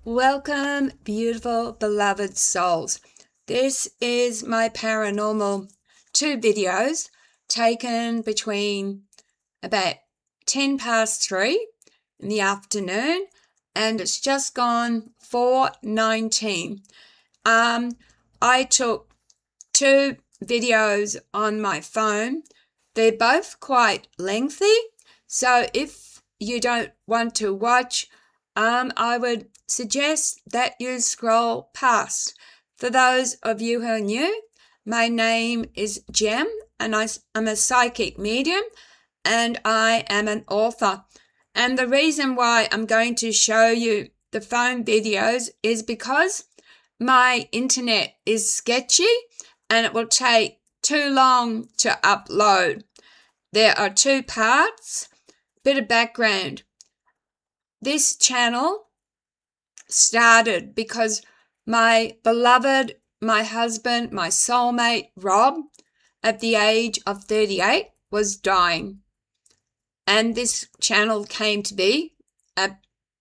Welcome, beautiful, beloved souls. This is my paranormal 2 videos taken between about 10 past 3 in the afternoon, and it's just gone 4:19. I took 2 videos on my phone. They're both quite lengthy, so if you don't want to watch, I would suggest that you scroll past. For those of you who are new, my name is Jem, and I'm a psychic medium, and I am an author. And the reason why I'm going to show you the phone videos is because my internet is sketchy and it will take too long to upload. There are 2 parts. Bit of background. This channel started because my beloved, my husband, my soulmate, Rob, at the age of 38, was dying. And this channel came to be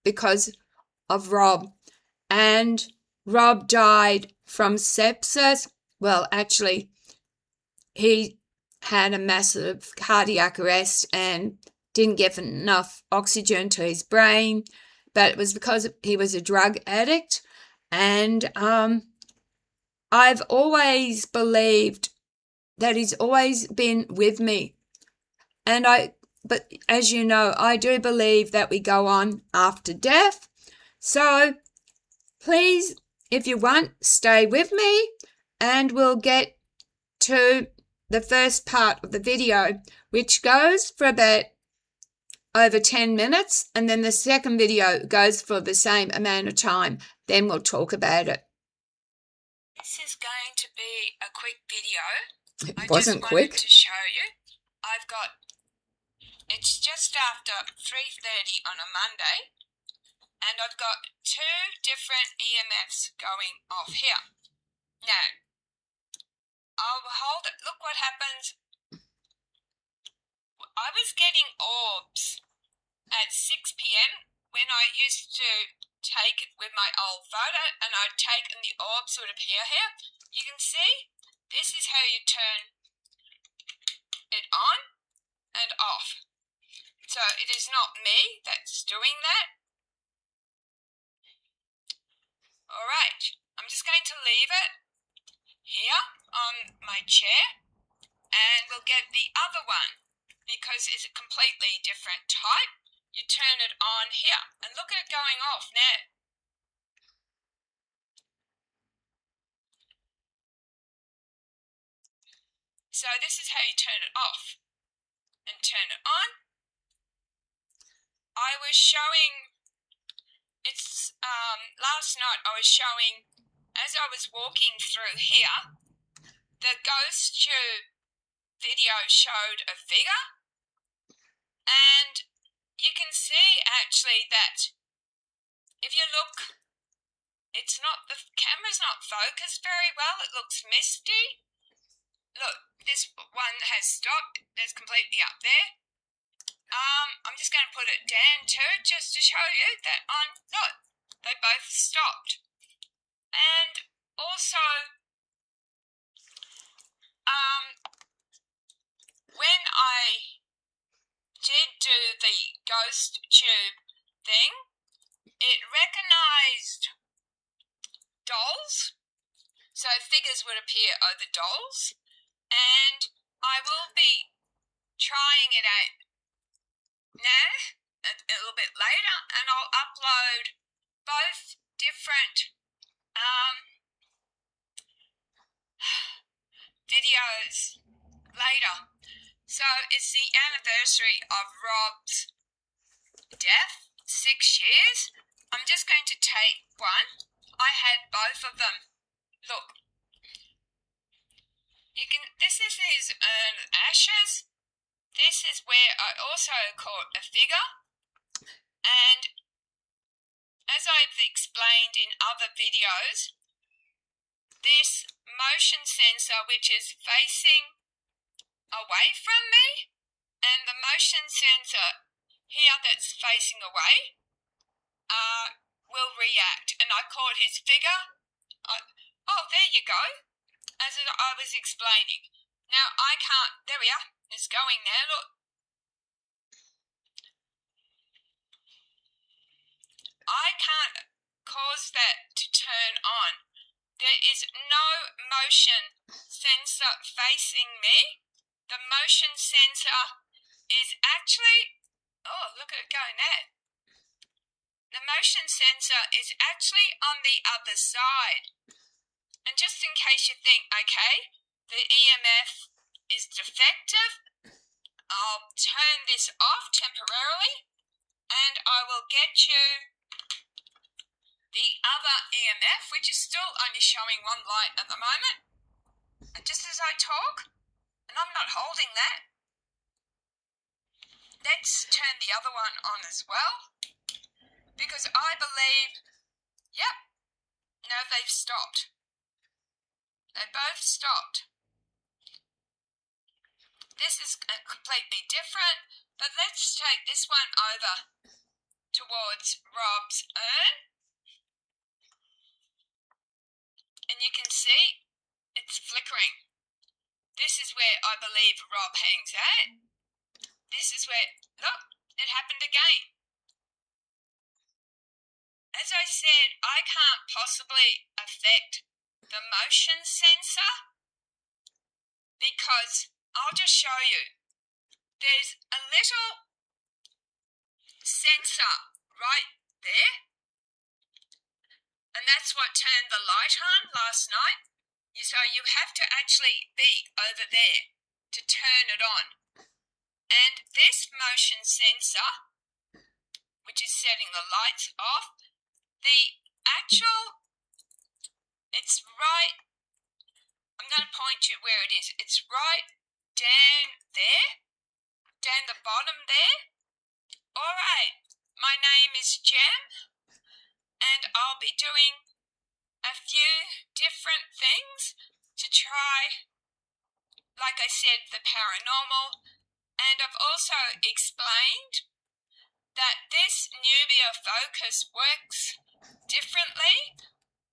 because of Rob. And Rob died from sepsis. Well, actually, he had a massive cardiac arrest and didn't get enough oxygen to his brain, but it was because he was a drug addict. And I've always believed that he's always been with me. But as you know, I do believe that we go on after death. So please, if you want, stay with me and we'll get to the first part of the video, which goes for about over 10 minutes, and then the second video goes for the same amount of time. Then we'll talk about it. This is going to be a quick video. It wasn't quick. To show you, it's just after 3:30 on a Monday, and I've got 2 different EMFs going off here. Now, I'll hold it. Look what happens. I was getting orbs at 6 p.m. when I used to take it with my old photo, and I'd taken the orb sort of here. You can see this is how you turn it on and off. So it is not me that's doing that. All right, I'm just going to leave it here on my chair, and we'll get the other one because it's a completely different type. You turn it on here and look at it going off now. So this is how you turn it off and turn it on. I was showing, last night I was showing, as I was walking through here, the ghost tube video showed a figure, and you can see actually that if you look, the camera's not focused very well. It looks misty. Look, this one has stopped. That's completely up there. I'm just going to put it down too, just to show you that look, they both stopped. And also, when I did do the ghost tube thing, it recognized dolls. So figures would appear over dolls. And I will be trying it out now, a little bit later, and I'll upload both different videos later. So it's the anniversary of Rob's death, 6 years. I'm just going to take one. I had both of them. Look, this is his ashes. This is where I also caught a figure, and as I've explained in other videos, this motion sensor, which is facing away from me, and the motion sensor here that's facing away, will react, I caught his figure. Oh, there you go. As I was explaining. Now I can't, there we are, it's going now, look. I can't cause that to turn on. There is no motion sensor facing me. The motion sensor is actually, oh, look at it going there. The motion sensor is actually on the other side. And just in case you think, okay, the EMF is defective, I'll turn this off temporarily and I will get you the other EMF, which is still only showing one light at the moment. And just as I talk, and I'm not holding that, let's turn the other one on as well, because I believe, yep, no, they've stopped. They both stopped. This is completely different, but let's take this one over towards Rob's urn. And you can see it's flickering. This is where I believe Rob hangs out. This is where, look, it happened again. As I said, I can't possibly affect the motion sensor because I'll just show you. There's a little sensor right there, and that's what turned the light on last night. So you have to actually be over there to turn it on. And this motion sensor, which is setting the lights off, the actual, it's right, I'm going to point you where it is. It's right down there, down the bottom there. All right, my name is Jem, and I'll be doing a few different things to try, like I said, the paranormal. And I've also explained that this Nubia focus works differently.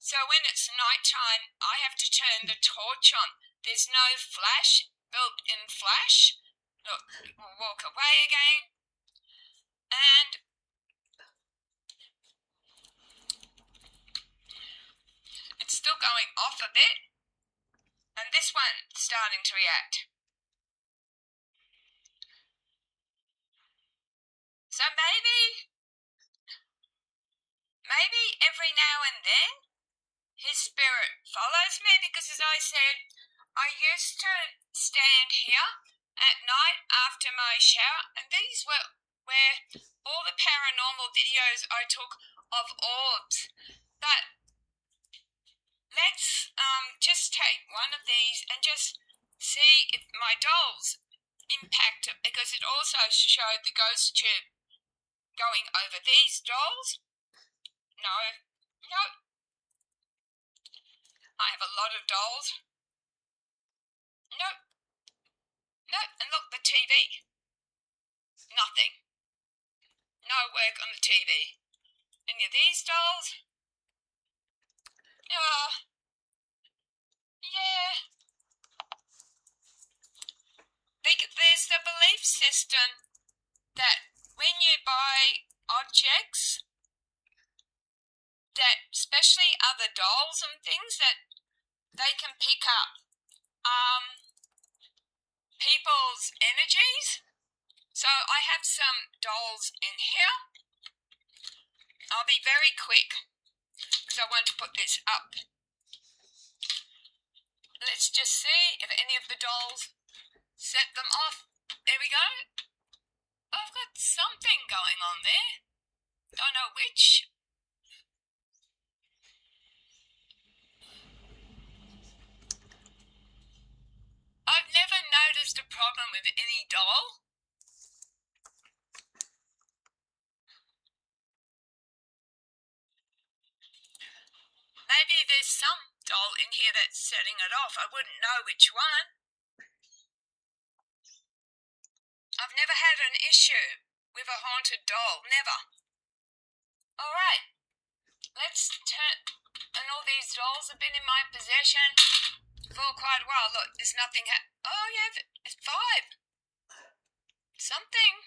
So when it's nighttime, I have to turn the torch on. There's no flash, built-in flash. Look, we'll walk away again. And it's still going off a bit. And this one's starting to react. So maybe every now and then his spirit follows me, because as I said, I used to stand here at night after my shower, and these were where all the paranormal videos I took of orbs. But let's just take one of these and just see if my dolls impact it, because it also showed the ghost tube going over these dolls. No. I have a lot of dolls. No. And look, the TV. Nothing. No work on the TV. Any of these dolls? Oh, yeah. There's the belief system that when you buy objects, that especially other dolls and things, that they can pick up people's energies. So I have some dolls in here. I'll be very quick because I want to put this up. Let's just see if any of the dolls set them off. There we go. I've got something going on there. Don't know which. I've never noticed a problem with any doll. Maybe there's some doll in here that's setting it off. I wouldn't know which one. I've never had an issue with a haunted doll. Never. All right. let's turn. And all these dolls have been in my possession for quite a while. Look, there's nothing. Oh yeah, it's 5. Something.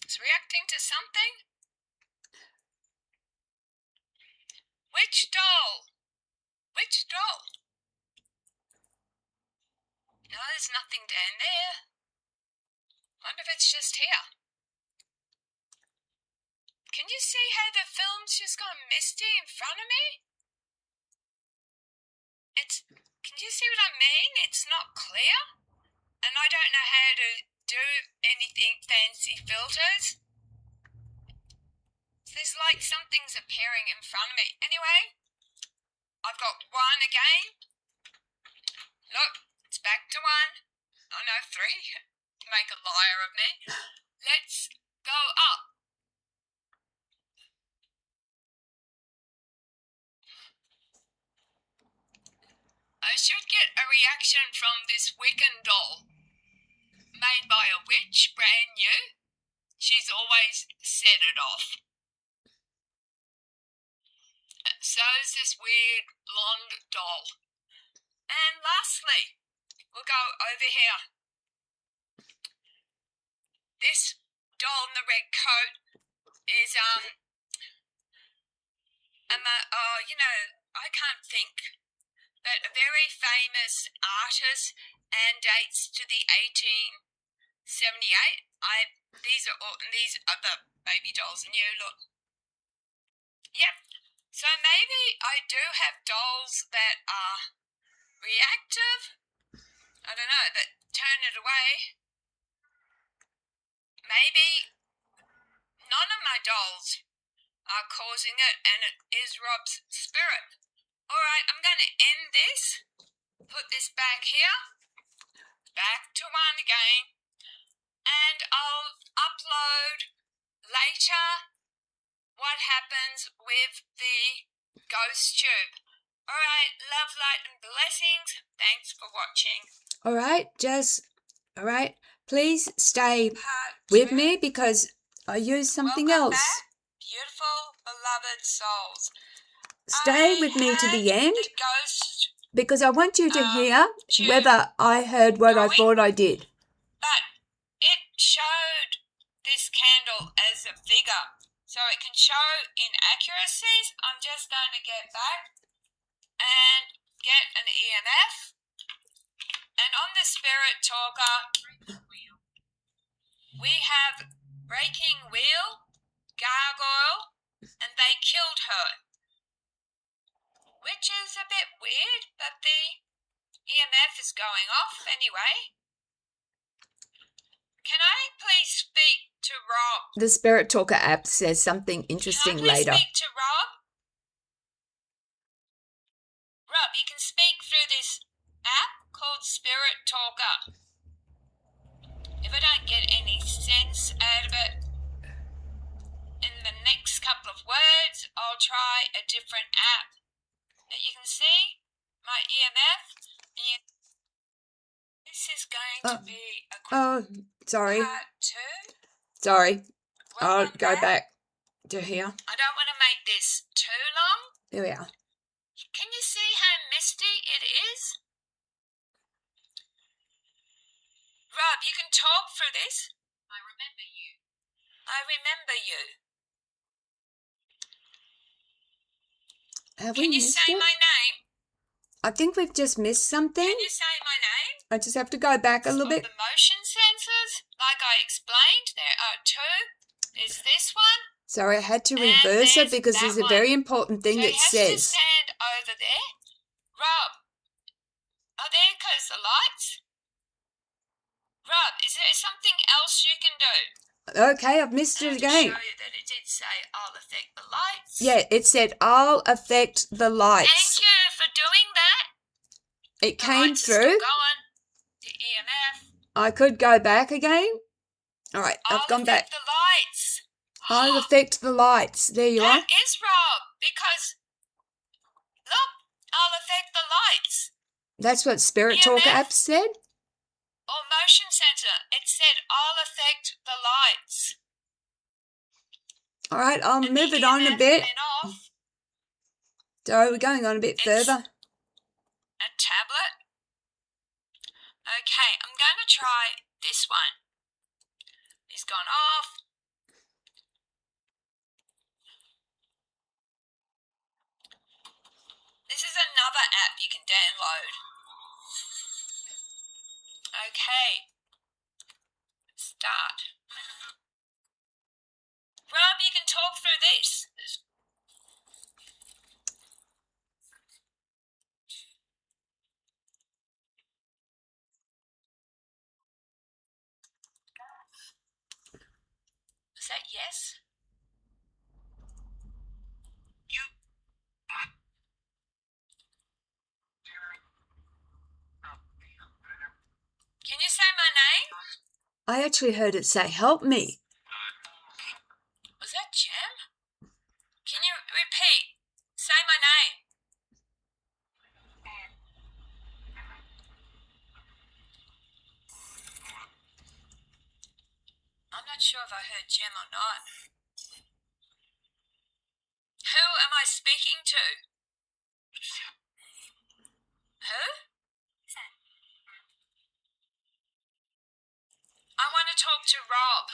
It's reacting to something. Which doll? Which doll? No, there's nothing down there. Wonder if it's just here. Can you see how the film's just gone misty in front of me? Can you see what I mean? It's not clear. And I don't know how to do anything fancy filters. There's like something's appearing in front of me. Anyway, I've got 1 again. Look, it's back to 1. Oh no, 3. Make a liar of me. Let's go up. I should get a reaction from this Wiccan doll. Made by a witch, brand new. She's always set it off. So's this weird blonde doll. And lastly, we'll go over here. This doll in the red coat is I can't think, but a very famous artist and dates to the 1878. These are the baby dolls, and you look. Yep. So maybe I do have dolls that are reactive. I don't know, that turn it away. Maybe none of my dolls are causing it, and it is Rob's spirit. Alright, I'm going to end this. Put this back here. Back to 1 again. And I'll upload later what happens with the ghost tube. Alright, love, light and blessings. Thanks for watching. Alright, please stay with me because I use something else. Back, beautiful, beloved souls. Stay with me to the end because I want you to hear whether I heard what I thought I did. But it showed this candle as a figure, so it can show inaccuracies. I'm just going to get back and get an EMF. And on the Spirit Talker, we have Breaking Wheel, Gargoyle, and They Killed Her. Which is a bit weird, but the EMF is going off anyway. Can I please speak to Rob? The Spirit Talker app says something interesting later. Can I please speak to Rob? Rob, you can speak through this app called Spirit Talker. If I don't get any sense out of it in the next couple of words, I'll try a different app. You can see my EMF. This is going to be a part 2. Sorry. I'll go back to here. I don't want to make this too long. There we are. Can you see how misty it is? Rob, you can talk through this. I remember you. I remember you. Can you say my name? I think we've just missed something. Can you say my name? I just have to go back a little bit. The motion sensors, like I explained, there are 2. There's this one. Sorry, I had to reverse it because there's a very important thing it says. Has to stand over there. Rob, are there close the lights? Rob, is there something else you can do? Okay, I've missed it again. To show you that it did say I'll affect the lights. Yeah, it said I'll affect the lights. Thank you for doing that. It came through. The EMF. I could go back again. All right, I've gone back. The lights. I'll affect the lights. There you are. That is Rob, because look, I'll affect the lights. That's what Spirit Talker app said. Or motion sensor. It said, I'll affect the lights. All right, I'll move it on a bit. So we're going on a bit further. A tablet. Okay, I'm going to try this one. It's gone off. This is another app you can download. Okay. Start. Rob, you can talk through this. Is that yes? Can you say my name? I actually heard it say, help me. Was that Jem? Can you repeat? Say my name. I'm not sure if I heard Jem or not. Who am I speaking to? Who? I want to talk to Rob.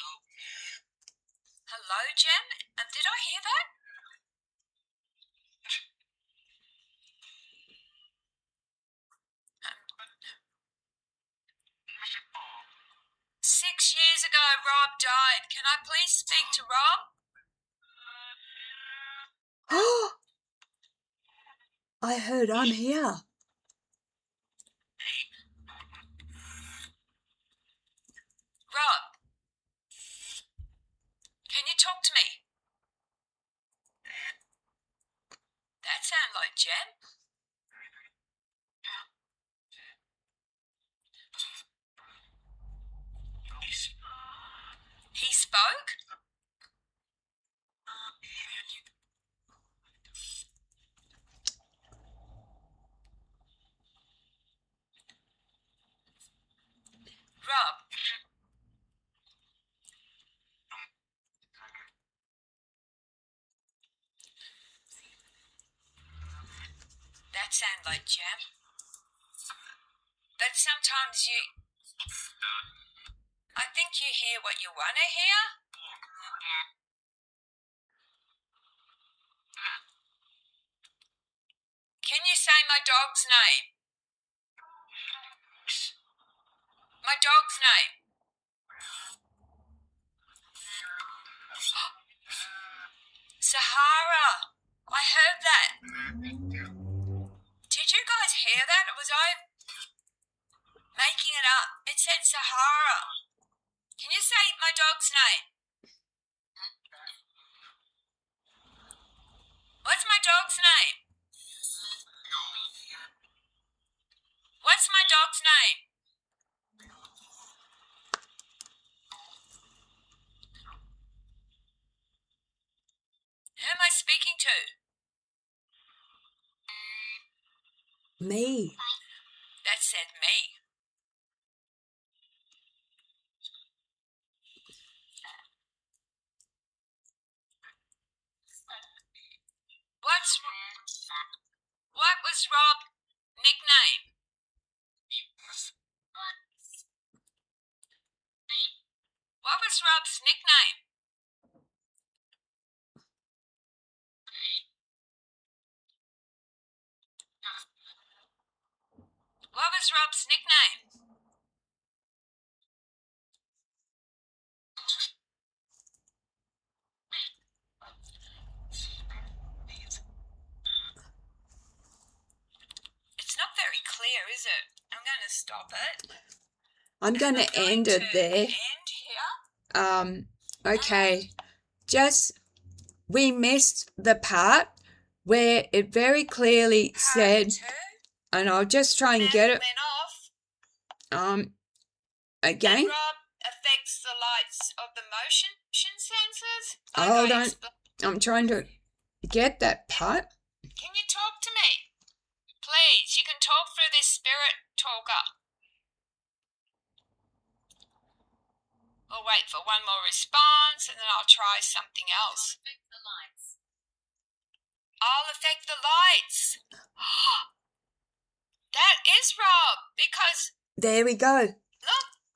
Hello, Jem? Did I hear that? 6 years ago, Rob died. Can I please speak to Rob? I heard I'm here. Rob, can you talk to me? That sounds like Jem. He spoke? Rob. That sounds like Jem. But sometimes I think you hear what you want to hear. Can you say my dog's name? My dog's name. Sahara. I heard that. Did you guys hear that? Or was I making it up? It said Sahara. Can you say my dog's name? What's my dog's name? What's my dog's name? Who am I speaking to? Me. That said me. What was Rob's nickname? What was Rob's nickname? What was Rob's nickname? It's not very clear, is it? I'm going to stop it. I'm going to end it there. End here. Okay. We missed the part where it very clearly said, and I'll just try and get it. Again. Rob affects the lights of the motion sensors. Hold on. I'm trying to get that part. Can you talk to me? Please, you can talk through this spirit talker. We'll wait for one more response and then I'll try something else. I'll affect the lights. That is Rob, because There we go. look,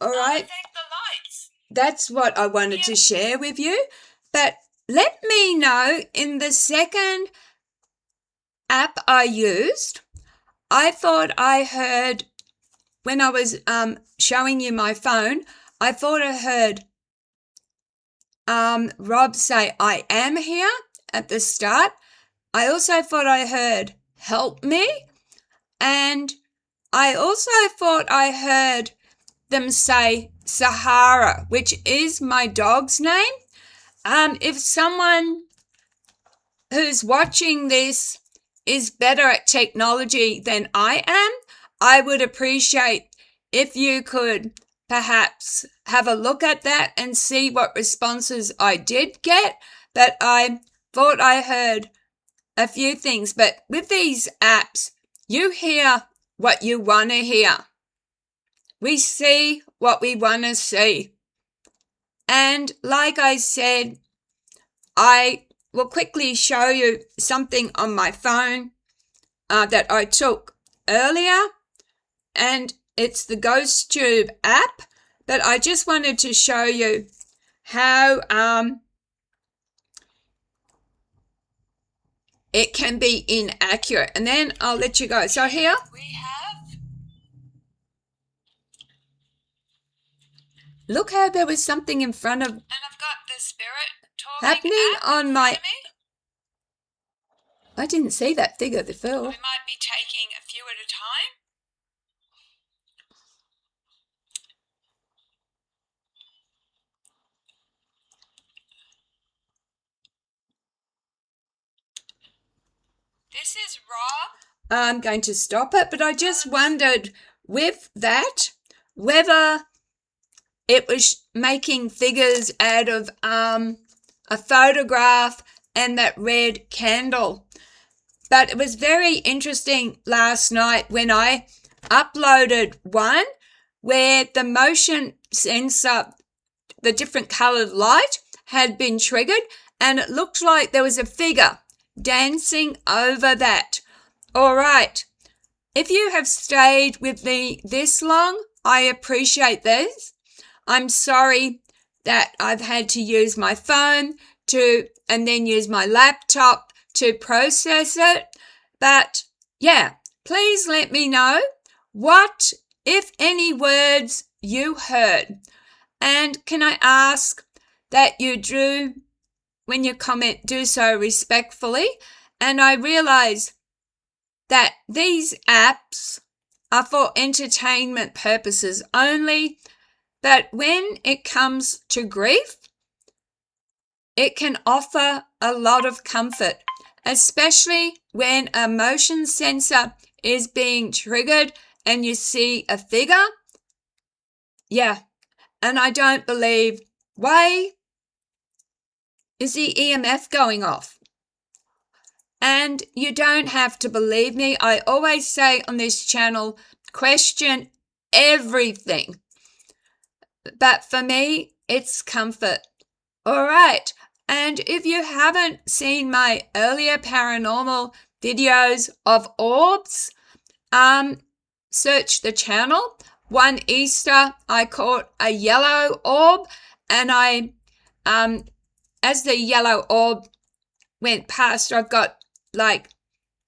All I'll right. affect the lights. That's what I wanted to share with you. But let me know in the second app I used, I thought I heard, when I was showing you my phone, I thought I heard Rob say, I am here at the start. I also thought I heard help me. And I also thought I heard them say Sahara, which is my dog's name. If someone who's watching this is better at technology than I am, I would appreciate if you could perhaps have a look at that and see what responses I did get. But I thought I heard a few things. But with these apps, you hear what you want to hear. We see what we want to see. And like I said, I will quickly show you something on my phone that I took earlier. And it's the Ghost Tube app. But I just wanted to show you how it can be inaccurate. And then I'll let you go. So here We have. look how there was something in front of And I've got the spirit talking happening app on in my. front of me. I didn't see that figure that fell. We might be taking a few at a time. This is Rob. I'm going to stop it, but I just wondered with that whether it was making figures out of a photograph and that red candle. But it was very interesting last night when I uploaded one where the motion sensor, the different coloured light, had been triggered, and it looked like there was a figure dancing over that. All right. If you have stayed with me this long, I appreciate this. I'm sorry that I've had to use my phone and then use my laptop to process it. But yeah, please let me know what, if any, words you heard. And can I ask that you do, when you comment, do so respectfully. And I realize that these apps are for entertainment purposes only, but when it comes to grief, it can offer a lot of comfort, especially when a motion sensor is being triggered and you see a figure. Yeah, and I don't believe, why is the EMF going off? And you don't have to believe me. I always say on this channel, question everything. But for me, it's comfort. All right. And if you haven't seen my earlier paranormal videos of orbs, search the channel. One Easter, I caught a yellow orb, and as the yellow orb went past, I got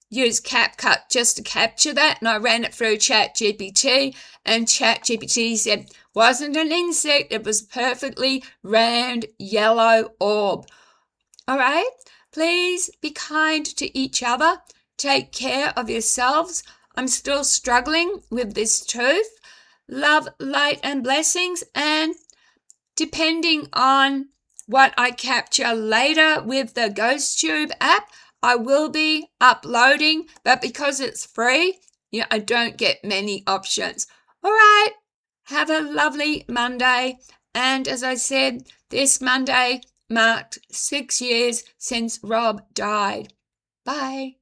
used CapCut just to capture that, and I ran it through ChatGPT, and ChatGPT said, wasn't an insect, it was perfectly round yellow orb. All right, please be kind to each other. Take care of yourselves. I'm still struggling with this tooth. Love, light, and blessings, and depending on what I capture later with the Ghost Tube app, I will be uploading, but because it's free, I don't get many options. All right, have a lovely Monday. And as I said, this Monday marked 6 years since Rob died. Bye.